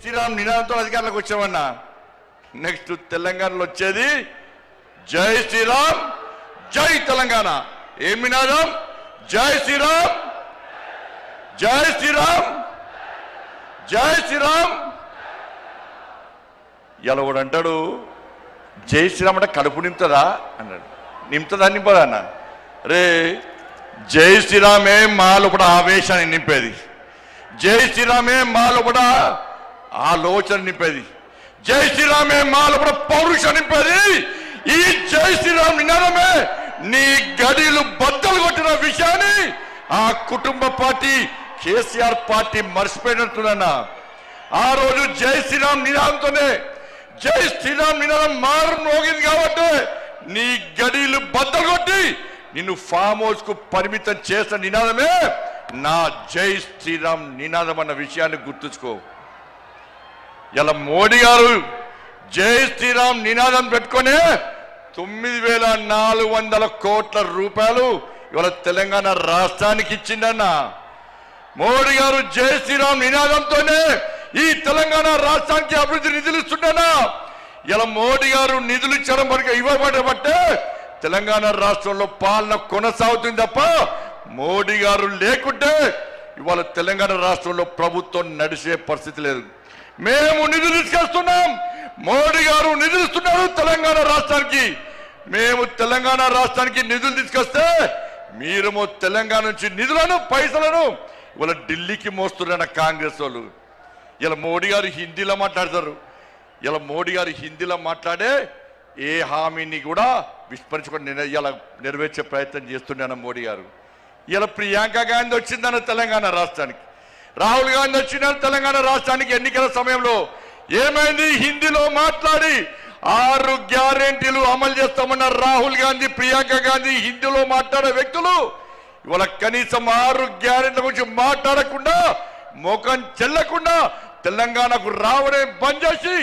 శ్రీరామ్ నినాదంతో అధికారంలోకి వచ్చామన్నా. నెక్స్ట్ తెలంగాణలో వచ్చేది జై శ్రీరామ్ జై తెలంగాణ. ఏం నినాదం? జై శ్రీరామ్ జై శ్రీరామ్ జై శ్రీరామ్. ఇలా కూడా అంటాడు జై శ్రీరామ్ అంటే కడుపు నింపుతుందా అన్నాడు. నింపుతుందా నింపదా అన్న? రే జై శ్రీరామే మా లోపల ఆవేశాన్ని నింపేది, జై శ్రీరామే మా లోపల ఆలోచన నింపేది, జై శ్రీరామే మా లోపల పౌరుషం నింపేది. ఈ జై శ్రీరామ్ నినాదమే నీ గడిలు బద్దలు కొట్టిన విషయాన్ని ఆ కుటుంబ పార్టీ కేసీఆర్ పార్టీ మర్చిపోయినట్టున్నా. ఆ రోజు జై శ్రీరామ్ నినాదంతోనే జై శ్రీరామ్ నినాదం మారు మోగింది కాబట్టి నీ గడిలు బద్దలు కొట్టి నిన్ను ఫామ్ హౌస్ కు పరిమితం చేసిన నినాదమే నా జై శ్రీరామ్ నినాదం అన్న విషయాన్ని గుర్తుంచుకో. ఇలా మోడీ గారు జై శ్రీరామ్ నినాదం పెట్టుకునే 9,400 కోట్ల రూపాయలు ఇవాళ తెలంగాణ రాష్ట్రానికి ఇచ్చిందన్న. మోడీ గారు జై శ్రీరామ్ నినాదంతోనే ఈ తెలంగాణ రాష్ట్రానికి అభివృద్ధి నిధులు ఇస్తున్నా. ఇలా మోడీ గారు నిధులు ఇచ్చడం వరకు ఇవ్వబడబట్టే తెలంగాణ రాష్ట్రంలో పాలన కొనసాగుతుంది తప్ప మోడీ గారు లేకుంటే ఇవాళ తెలంగాణ రాష్ట్రంలో ప్రభుత్వం నడిచే పరిస్థితి లేదు. మేము నిధులు తీసుకొస్తున్నాం, మోడీ గారు నిధులు ఇస్తున్నారు తెలంగాణ రాష్ట్రానికి. మేము తెలంగాణ రాష్ట్రానికి నిధులు తీసుకొస్తే మీరేమో తెలంగాణ నుంచి నిధులను పైసలను ఇవాళ ఢిల్లీకి మోస్తున్న కాంగ్రెస్ వాళ్ళు. ఇలా మోడీ గారు హిందీలో మాట్లాడతారు. ఇలా మోడీ గారు హిందీలో మాట్లాడే ఏ హామీని కూడా విస్మరించుకొని ఇలా నెరవేర్చే ప్రయత్నం చేస్తున్నాను మోడీ గారు. ఇలా ప్రియాంక గాంధీ వచ్చిందన్న తెలంగాణ రాష్ట్రానికి, రాహుల్ గాంధీ వచ్చిందని తెలంగాణ రాష్ట్రానికి ఎన్నికల సమయంలో ఏమైంది? హిందీలో మాట్లాడి 6 గ్యారెంటీలు అమలు చేస్తామన్న రాహుల్ గాంధీ, ప్రియాంక గాంధీ హిందీలో మాట్లాడే వ్యక్తులు ఇవాళ కనీసం 6 గ్యారెంటీల గురించి మాట్లాడకుండా ముఖం చెల్లకుండా తెలంగాణకు రావడం బంద్ చేసి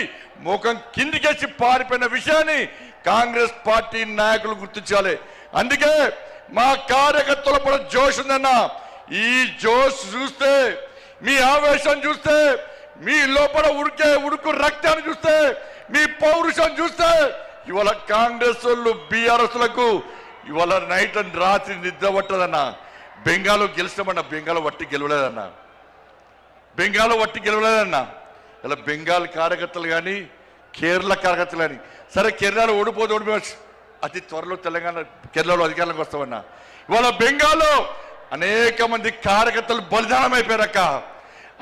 ముఖం కిందికేసి పారిపోయిన విషయాన్ని కాంగ్రెస్ పార్టీ నాయకులు గుర్తించాలి. అందుకే మా కార్యకర్తల కూడా జోష్ ఉందన్న. ఈ జోష్ చూస్తే, మీ ఆవేశం చూస్తే, మీ లోపల ఉడుకు రక్తాన్ని చూస్తే, మీ పౌరుషం చూస్తే ఇవాళ కాంగ్రెస్ వాళ్ళు బీఆర్ఎస్లకు ఇవాళ నైట్ అండ్ రాత్రి నిద్ర పట్టదన్న. బెంగాల్లో గెలిచామన్న, బెంగాల్ వట్టి గెలవలేదన్న, బెంగాల్ వట్టి గెలవలేదన్న. ఇలా బెంగాల్ కార్యకర్తలు కానీ కేరళ కార్యకర్తలు కానీ, సరే కేరళలో ఓడిపోవచ్చు, అతి త్వరలో తెలంగాణ కేరళలో అధికారంలోకి వస్తామన్నా. ఇవాళ బెంగాల్లో అనేక మంది కార్యకర్తలు బలిదానం అయిపోయారక్క,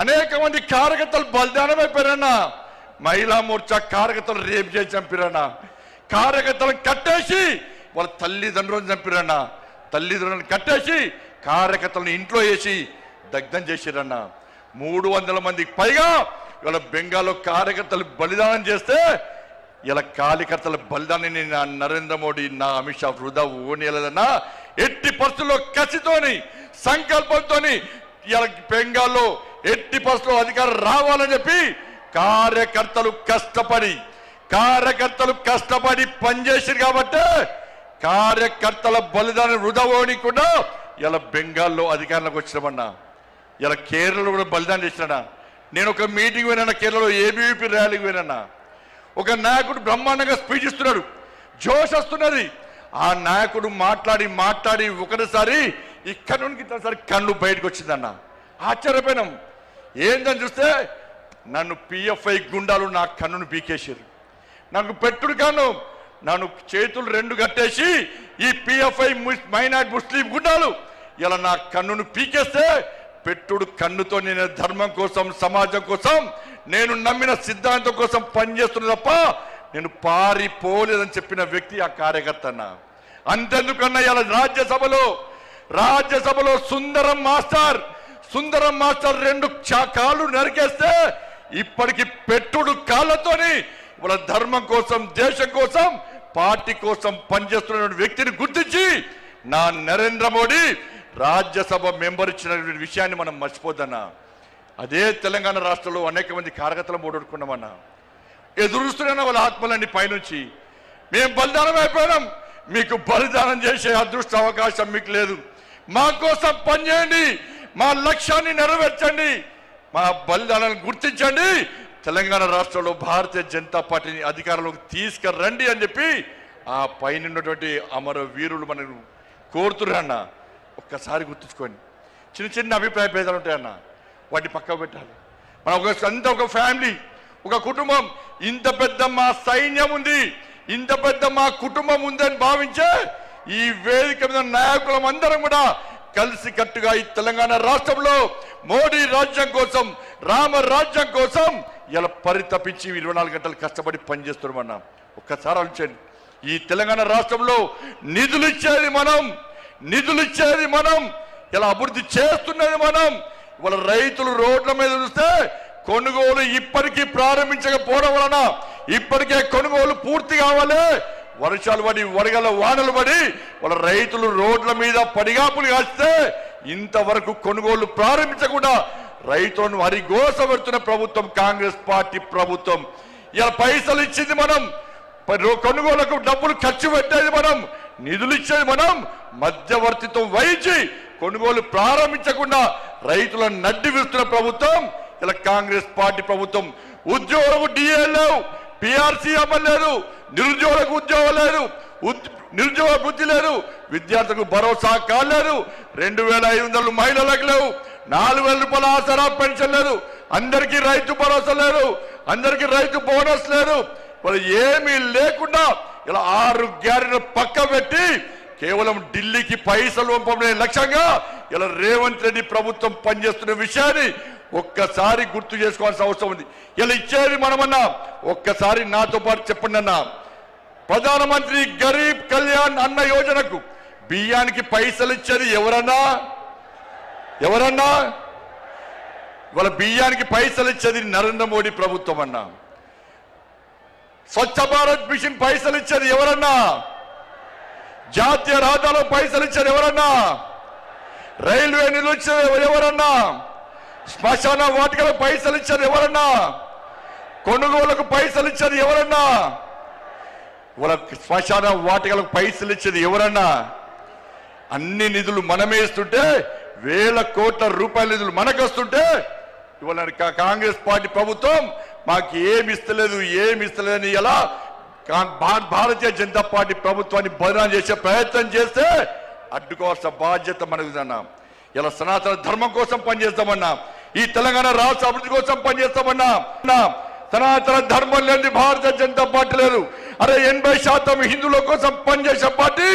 అనేక మంది కార్యకర్తలు బలిదానం అయిపోయారన్నా. మహిళా మోర్చా కార్యకర్తలు రేపు చేసి చంపిరన్నా, కార్యకర్తలను కట్టేసి వాళ్ళ తల్లిదండ్రులను చంపిరన్నా, తల్లిదండ్రులను కట్టేసి కార్యకర్తలను ఇంట్లో వేసి దగ్ధం చేసిరన్నా. 300 మందికి పైగా ఇవాళ బెంగాల్లో కార్యకర్తలు బలిదానం చేస్తే ఇలా కార్యకర్తల బలిదానాన్ని నా నరేంద్ర మోడీ, నా అమిత్ షా వృధా ఓనేలేదన్నా. ఎట్టి పరిస్థితుల్లో కసితోని సంకల్పంతో ఇలా బెంగాల్లో ఎట్టి పరిస్థితుల్లో అధికారం రావాలని చెప్పి కార్యకర్తలు కష్టపడి పనిచేసారు కాబట్టి కార్యకర్తల బలిదానం వృధా ఓనికుండా ఇలా బెంగాల్లో అధికారంలోకి వచ్చినామన్నా. ఇలా కేరళలో కూడా బలిదానం చేసినా. నేను ఒక మీటింగ్ పోయినా, కేరళలో ఏబీవీపీ ర్యాలీకి పోయినా. ఒక నాయకుడు బ్రహ్మాండంగా స్పీచ్ ఇస్తున్నాడు, జోష్ వస్తున్నది. ఆ నాయకుడు మాట్లాడి ఒకటిసారి ఇక్కడ నుండి ఇద్దరుసారి కన్ను బయటకు వచ్చిందన్న. ఆశ్చర్యపోయినాం. ఏందని చూస్తే నన్ను పిఎఫ్ఐ గుండాలు నా కన్నును పీకేసారు. నాకు పెట్టుడు కన్ను, నన్ను చేతులు 2 కట్టేసి ఈ పిఎఫ్ఐ మైనార్టీ ముస్లిం గుండాలు ఇలా నా కన్నును పీకేస్తే పెట్టుడు కన్నుతో నేను ధర్మం కోసం, సమాజం కోసం, నేను నమ్మిన సిద్ధాంతం కోసం పనిచేస్తున్నా తప్ప నేను పారిపోలేదని చెప్పిన వ్యక్తి ఆ కార్యకర్త అన్న. అంతెందుకన్నా ఇలా రాజ్యసభలో సుందరం మాస్టర్ 2 కాళ్ళు నరికేస్తే ఇప్పటికి పెట్టుడు కాళ్ళతోని వాళ్ళ ధర్మం కోసం, దేశం కోసం, పార్టీ కోసం పనిచేస్తున్న వ్యక్తిని గుర్తించి నా నరేంద్ర మోడీ రాజ్యసభ మెంబర్ ఇచ్చిన విషయాన్ని మనం మర్చిపోద్దన్నా. అదే తెలంగాణ రాష్ట్రంలో అనేక మంది కార్యకర్తలు ఓడగొట్టుకున్నామన్నా. ఎదురుస్తున్నా వాళ్ళ ఆత్మలన్నీ పైనుంచి. మేము బలిదానం అయిపోయినాం, మీకు బలిదానం చేసే అదృష్ట అవకాశం మీకు లేదు. మా కోసం పనిచేయండి, మా లక్ష్యాన్ని నెరవేర్చండి, మా బలిదానాన్ని గుర్తించండి, తెలంగాణ రాష్ట్రంలో భారతీయ జనతా పార్టీని అధికారంలోకి తీసుకురండి అని చెప్పి ఆ పైన ఉన్నటువంటి అమర వీరులు మనకు కోరుతున్నా. ఒక్కసారి గుర్తుంచుకోండి. చిన్న చిన్న అభిప్రాయ భేదాలు ఉంటాయన్న, వాటిని పక్కకు పెట్టాలి. మనం ఒక ఫ్యామిలీ, ఒక కుటుంబం. ఇంత పెద్ద మా సైన్యం ఉంది, ఇంత పెద్ద మా కుటుంబం ఉందని భావించే ఈ వేదిక మీద నాయకులం అందరం కూడా కలిసి కట్టుగా ఈ తెలంగాణ రాష్ట్రంలో మోడీ రాజ్యం కోసం, రామ రాజ్యం కోసం ఇలా పరితపించి 24 గంటలు కష్టపడి పనిచేస్తున్నామన్నా. ఒక్కసారి ఆలోచించండి. ఈ తెలంగాణ రాష్ట్రంలో నిధులు ఇచ్చేది మనం, ఇలా అభివృద్ధి చేస్తున్నది మనం. ఇవాళ రైతులు రోడ్ల మీద చూస్తే కొనుగోలు ఇప్పటికీ ప్రారంభించకపోవడం వలన ఇప్పటికే కొనుగోలు పూర్తి కావాలి. వర్షాలు పడి, వడగల వానలు పడి వాళ్ళ రైతులు రోడ్ల మీద పడిగాపులు కాస్తే ఇంతవరకు కొనుగోలు ప్రారంభించకుండా రైతులను హరిగోస పెడుతున్న ప్రభుత్వం కాంగ్రెస్ పార్టీ ప్రభుత్వం. ఇలా పైసలు ఇచ్చింది మనం, కొనుగోలుకు డబ్బులు ఖర్చు పెట్టేది మనం, నిధులు ఇచ్చేది మనం. మధ్యవర్తిత్వం వహించి కొనుగోలు ప్రారంభించకుండా రైతులను నడ్డి విరుస్తున్న ప్రభుత్వం ఇలా కాంగ్రెస్ పార్టీ ప్రభుత్వం. ఉద్యోగులకు డిఏ లేవు, పిఆర్సీ అమలు లేదు, నిరుద్యోగులకు ఉద్యోగం లేదు, నిరుద్యోగ వృద్ధి లేదు, విద్యార్థులకు భరోసా కాలేదు, 2500 మహిళలకు లేవు, 4000 రూపాయల ఆసరా పెన్షన్ లేదు, అందరికీ రైతు భరోసా లేదు, అందరికీ రైతు బోనస్ లేదు. వాళ్ళు ఏమీ లేకుండా ఇలా 6 గ్యారెంటీలు పక్క పెట్టి కేవలం ఢిల్లీకి పైసలు పంపడే లక్ష్యంగా ఇలా రేవంత్ రెడ్డి ప్రభుత్వం పనిచేస్తున్న విషయాన్ని ఒక్కసారి గుర్తు చేసుకోవాల్సిన అవసరం ఉంది. ఇలా ఇచ్చేది మనమన్నా. ఒక్కసారి నాతో పాటు చెప్పండి అన్న. ప్రధానమంత్రి గరీబ్ కళ్యాణ్ అన్న యోజనకు బియ్యానికి పైసలు ఇచ్చేది ఎవరన్నా? వాళ్ళ బియ్యానికి పైసలు ఇచ్చేది నరేంద్ర మోడీ ప్రభుత్వం అన్నా. స్వచ్ఛ భారత్ మిషన్ పైసలు ఇచ్చేది ఎవరన్నా? జాతీయ రహదారులో పైసలు ఇచ్చేది ఎవరన్నా? రైల్వే నిధులు ఇచ్చేది ఎవరన్నా? శ్మశాన వాటికలకు పైసలు ఇచ్చేది ఎవరన్నా? కొనుగోలుకు పైసలు ఇచ్చేది ఎవరన్నా? వాళ్ళ శ్మశాన వాటికలకు పైసలు ఇచ్చేది ఎవరన్నా? అన్ని నిధులు మనమే ఇస్తుంటే, వేల కోట్ల రూపాయల నిధులు మనకు వస్తుంటే ఇవాళ కాంగ్రెస్ పార్టీ ప్రభుత్వం మాకు ఏమి ఇస్తలేదని ఎలా భారతీయ జనతా పార్టీ ప్రభుత్వాన్ని బదనాం చేసే ప్రయత్నం చేస్తే అడ్డుకోవాల్సిన బాధ్యత మనకుదన్నా. ఇలా సనాతన ధర్మం కోసం పనిచేస్తామన్నా, ఈ తెలంగాణ రాష్ట్ర అభివృద్ధి కోసం పనిచేస్తామన్నా. సనాతన ధర్మం లేని భారతీయ జనతా పార్టీ లేదు. అరే 80% హిందువుల కోసం పనిచేసే పార్టీ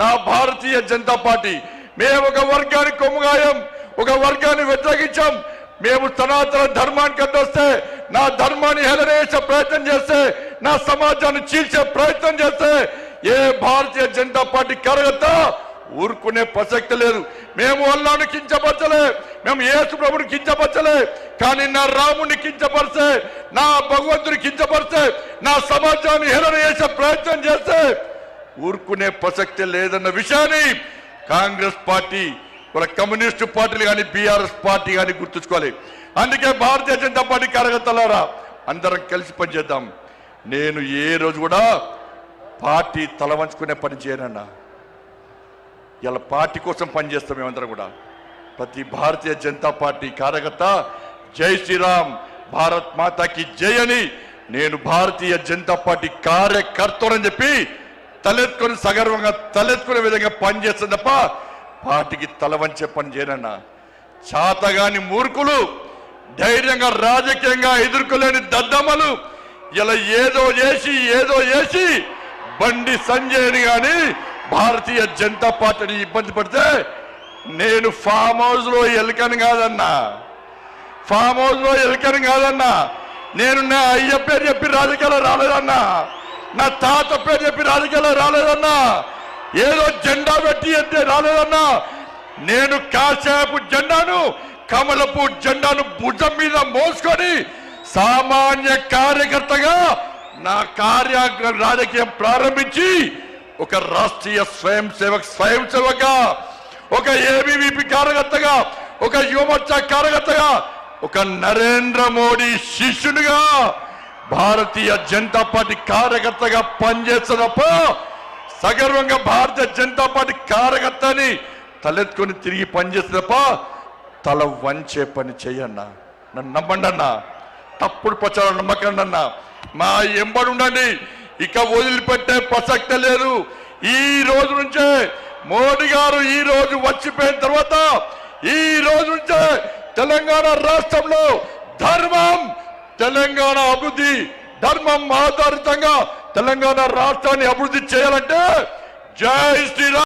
నా భారతీయ జనతా పార్టీ. మేము ఒక వర్గానికి కొమ్ముగాయం, ఒక వర్గాన్ని వ్యతిరేకించాం. మేము సనాతన ధర్మానికి అడ్డొస్తే, నా ధర్మాన్ని హేళన చేసే ప్రయత్నం చేస్తే, నా సమాజాన్ని చీల్చే ప్రయత్నం చేస్తే ఏ భారతీయ జనతా పార్టీ కార్యకర్త ఊరుకునే ప్రసక్తి లేదు. మేము అల్లాను కించపరచలే, మేము యేసు ప్రభుని కించపరచలే, కానీ నా రాముని కించపరిస్తే, నా భగవంతుని కించపరిస్తే, నా సమాజాన్ని హేళన చేసే ప్రయత్నం చేస్తే ఊరుకునే ప్రసక్తి లేదన్న విషయాన్ని కాంగ్రెస్ పార్టీ, వాళ్ళ కమ్యూనిస్టు పార్టీలు కానీ బీఆర్ఎస్ పార్టీ కానీ గుర్తుంచుకోవాలి. అందుకే భారతీయ జనతా పార్టీ కార్యకర్తలారా అందరం కలిసి పనిచేద్దాం. నేను ఏ రోజు కూడా పార్టీ తల వంచుకునే పని చేయనన్నా. ఇలా పార్టీ కోసం పనిచేస్తాం. మేమందరం కూడా ప్రతి భారతీయ జనతా పార్టీ కార్యకర్త జై శ్రీరామ్, భారత్ మాతాకి జై అని నేను భారతీయ జనతా పార్టీ కార్యకర్తనని చెప్పి తలెత్తుకొని సగర్వంగా తలెత్తుకునే విధంగా పనిచేస్తుంది తప్ప పార్టీకి తల వంచే పని చేయనన్నా. చాతగాని మూర్ఖులు, ధైర్యంగా రాజకీయంగా ఎదుర్కోలేని దద్దమ్మలు ఇలా ఏదో చేసి బండి సంజయ్ని కానీ భారతీయ జనతా పార్టీని ఇబ్బంది పడితే నేను ఫామ్ హౌస్ లో ఎలుకని కాదన్నా. నేను నా అయ్య పేరు చెప్పి రాజకీయాల్లో రాలేదన్నా, నా తాత పేరు చెప్పి రాజకీయాల్లో రాలేదన్నా, ఏదో జెండా పెట్టి అంటే రాలేదన్నా. నేను కాశాపు జెండాను, కమలపు జెండాను భుజం మీద మోసుకొని సామాన్య కార్యకర్తగా నా రాజకీయం ప్రారంభించి ఒక రాష్ట్రీయ స్వయం సేవక, ఒక ఏబీవీపీ కార్యకర్తగా, ఒక యువమోర్చా కార్యకర్తగా, ఒక నరేంద్ర మోడీ శిష్యునిగా భారతీయ జనతా పార్టీ కార్యకర్తగా పనిచేస్తున్నప్ప సగర్వంగా భారతీయ జనతా పార్టీ కార్యకర్తని తలెత్తుకొని తిరిగి పనిచేస్తున్నప్ప తల వంచే పని చెయ్యన్నా. నన్ను నమ్మండి అన్నా. తప్పుడు ప్రచారం నమ్మకండి అన్న. మా ఎంబడి ఉండండి, ఇక వదిలిపెట్టే ప్రసక్తే లేదు. ఈ రోజు నుంచే మోడీ గారు ఈ రోజు వచ్చిపోయిన తర్వాత ఈ రోజు నుంచే తెలంగాణ రాష్ట్రంలో ధర్మం, తెలంగాణ అభివృద్ధి, ధర్మం ఆధారితంగా తెలంగాణ రాష్ట్రాన్ని అభివృద్ధి చేయాలంటే జై శ్రీరామ్.